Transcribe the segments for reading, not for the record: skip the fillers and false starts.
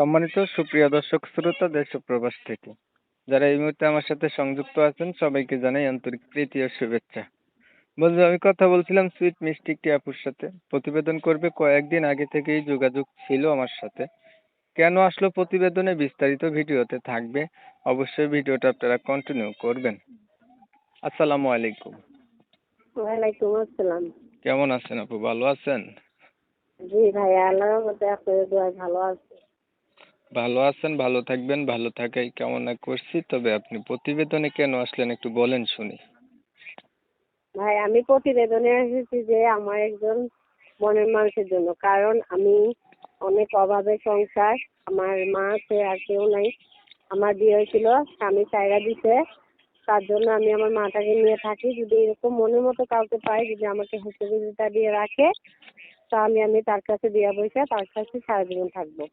সম্মানিত সুপ্রিয় দর্শক শ্রোতা দেশ ও প্রবাস থেকে যারা এই মুহূর্তে আমার সাথে সংযুক্ত আছেন সবাইকে জানাই আন্তরিক প্রীতি ও শুভেচ্ছা। বন্ধু, আমি কথা বলছিলাম সুইট মিষ্টি একটি আপুর সাথে, প্রতিবেদন করবে কয়েকদিন আগে থেকেই যোগাযোগ ছিল আমার সাথে। কেন আসলো প্রতিবেদনে বিস্তারিত ভিডিওতে থাকবে, অবশ্যই ভিডিওটা আপনারা কন্টিনিউ করবেন। আসসালামু আলাইকুম। ওয়ালাইকুম আসসালাম। কেমন আছেন আপু, ভালো আছেন? জি ভাইয়া, আল্লাহর রহমতে আপনাদের দোয়ায় ভালো আছি। ভালো আছেন, ভালো থাকবেন, ভালো থাকাই কামনা করছি। তবে আপনি প্রতিবেদনে কেন আসলেন একটু বলেন শুনি। ভাই, আমি প্রতিবেদনে এসেছি যে আমার একজন মনের মানুষের জন্য, কারণ আমি অনেক অভাবে সংসার, আমার মা আছে আর কেউ নাই। আমার বিয়ে হয়েছিল, স্বামী চাইরা দিছে, তার জন্য আমি আমার মাটাকে নিয়ে থাকি। যদি এরকম মনের মতো কাউকে পাই, যদি আমাকে সহযোগিতা দিয়ে রাখে, তাহলে আমি তার কাছে বিয়ে বসে তার কাছে সারা জীবন থাকবো।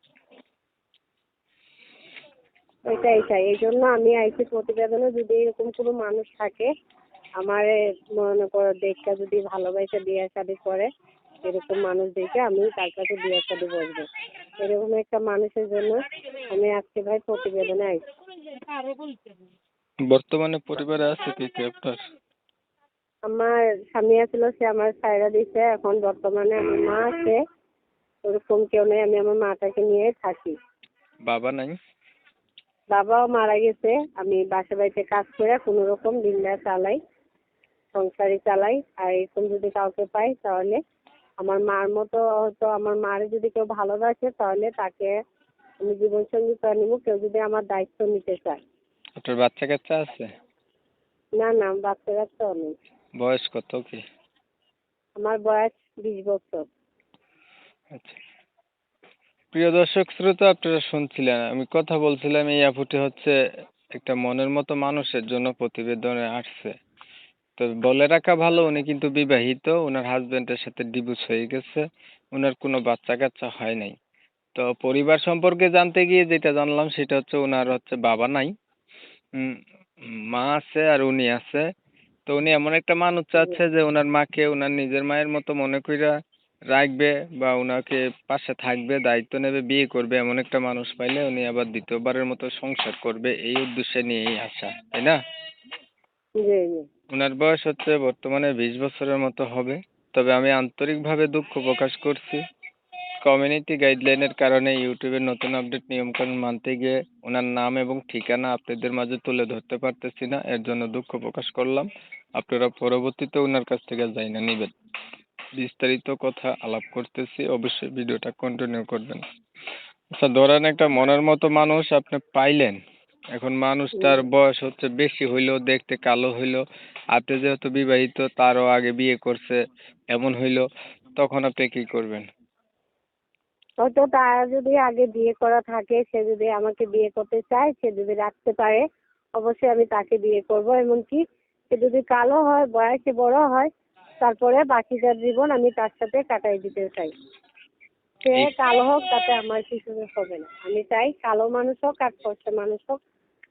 এটাই চাই, এই জন্য আমি আইসি প্রতিবেদনে। যদি এরকম কোনো মানুষ থাকে আমার মনে করো দেখে, যদি ভালোবাসা বিয়ে শাদী করে, এরকম মানুষ দেখে আমি তার কাছে বিয়ে শাদী বসবো। এরকম একটা মানুষের জন্য আমি আজকে ভাই প্রতিবেদনে আইছি। বর্তমানে পরিবারে আছে কে কে আপনার? আমার স্বামী আছিল, সে আমার ছাইরা দিছে। এখন বর্তমানে আমার মা আছে, ওরকম কেউ নেই, আমি আমার মাটাকে নিয়ে থাকি। বাবা নাই? বাবাও মারা গেছে। আমি বাসা বাড়িতে কাজ করে কোনো রকম দিনটা চালাই, সংসারই চালাই। আর এরকম যদি কাউকে পাই তাহলে আমার মার মতো, হয়তো আমার মার যদি কেউ ভালোবাসে তাহলে তাকে আমি জীবন সঙ্গী করে নিব। কেউ যদি আমার দায়িত্ব নিতে চায়। আপনার বাচ্চা কাচ্চা আছে? না না, বাচ্চা কাচ্চাও নেই। বয়স কত কি? আমার বয়স 20 বছর। আচ্ছা, প্রিয় দর্শক শ্রোতা, আপনারা শুনছিলেন আমি কথা বলছিলাম, এই আপুটি হচ্ছে একটা মনের মতো মানুষের জন্য প্রতিবেদনে আসছে। তো বলে রাখা ভালো, উনি কিন্তু বিবাহিত, ওনার হাজবেন্ডের সাথে ডিভোর্স হয়ে গেছে, ওনার কোনো বাচ্চা কাচ্চা হয় নাই। তো পরিবার সম্পর্কে জানতে গিয়ে যেটা জানলাম সেটা হচ্ছে ওনার হচ্ছে বাবা নাই, উম, মা আছে আর উনি আছে। তো উনি এমন একটা মানুষ চাচ্ছে যে ওনার মাকে ওনার নিজের মায়ের মতো মনে কইরা রাখবে, বা ওনাকে পাশে থাকবে, দায়িত্ব নেবে, বিয়ে করবে, এমন একটা মানুষ পাইলে উনি আবার দ্বিতীয়বারের মতো সংসার করবে, এই উদ্দেশ্যে নিয়েই আসা, তাই না? জি জি। ওনার বয়স হচ্ছে বর্তমানে 20 বছরের মতো হবে। তবে আমি আন্তরিকভাবে দুঃখ প্রকাশ করছি, কমিউনিটি গাইডলাইনের কারণে ইউটিউবের নতুন আপডেট নিয়মকানুন মানতে গিয়ে ওনার নাম এবং ঠিকানা আপনাদের মাঝে তুলে ধরতে পারতেছি না, এর জন্য দুঃখ প্রকাশ করলাম। আপনারা পরবর্তীতে ওনার কাছ থেকে জাইনা নেবেন। বিস্তারিত কথা আলাপ করতেছি, অবশ্যই ভিডিওটা কন্টিনিউ করবেন। আচ্ছা, ধরেন একটা মনের মতো মানুষ আপনি পাইলেন, এখন মানুষটার বয়স হচ্ছে বেশি হইলো, দেখতে কালো হইলো, আপনি যেহেতু বিবাহিত, তারও আগে বিয়ে করছে, এমন হইলো, তখন আপনি কি করবেন? হয়তো তার যদি আগে বিয়ে করা থাকে, সে যদি আমাকে বিয়ে করতে চায়, সে যদি রাখতে পারে, অবশ্যই আমি তাকে বিয়ে করব। এমনকি সে যদি কালো হয়, বয়সে বড় হয়, তারপরে বাকিটা জীবন আমি তার সাথে কাটাই দিতে চাই। সে এই কালো হোক, তাতে আমার কিছু হবে না। আমি চাই কালো মানুষ হোক আর ফর্সা মানুষ হোক,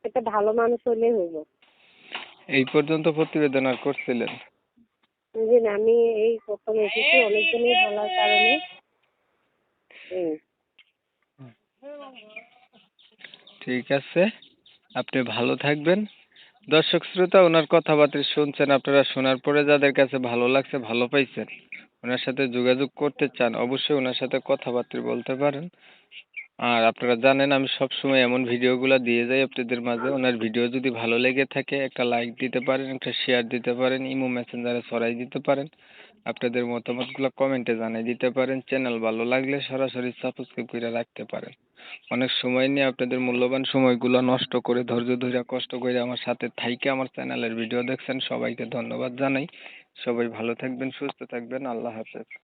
একটা ভালো মানুষ হলেই হইব। এই পর্যন্ত প্রতিবেদন আর করছিলেন? জি না, আমি এই প্রথম এসেছি, অনেকজনই বলার কারণে। হুম। ঠিক আছে, আপনি ভালো থাকবেন। দর্শক শ্রোতা, ওনার কথাবার্তা শুনছেন, আপনারা শোনার পরে যাদের কাছে ভালো লাগছে, ভালো পাইছেন, ওনার সাথে যোগাযোগ করতে চান, অবশ্যই ওনার সাথে কথাবার্তা বলতে পারেন। আর আপনারা জানেন আমি সব সময় এমন ভিডিওগুলো দিয়ে যাই আপনাদের মাঝে। ওনার ভিডিও যদি ভালো লেগে থাকে একটা লাইক দিতে পারেন, একটা শেয়ার দিতে পারেন, ইমো মেসেঞ্জারে ছড়াই দিতে পারেন, আপনাদের মতামতগুলো কমেন্টে জানিয়ে দিতে পারেন। চ্যানেল ভালো লাগলে সরাসরি সাবস্ক্রাইব করে রাখতে পারেন। অনেক সময় নিয়ে আপনাদের মূল্যবান সময়গুলো নষ্ট করে, ধৈর্য ধরে কষ্ট করে আমার সাথে থাইকে আমার চ্যানেলের ভিডিও দেখছেন, সবাইকে ধন্যবাদ জানাই। সবাই ভালো থাকবেন, সুস্থ থাকবেন, আল্লাহ হাফেজ।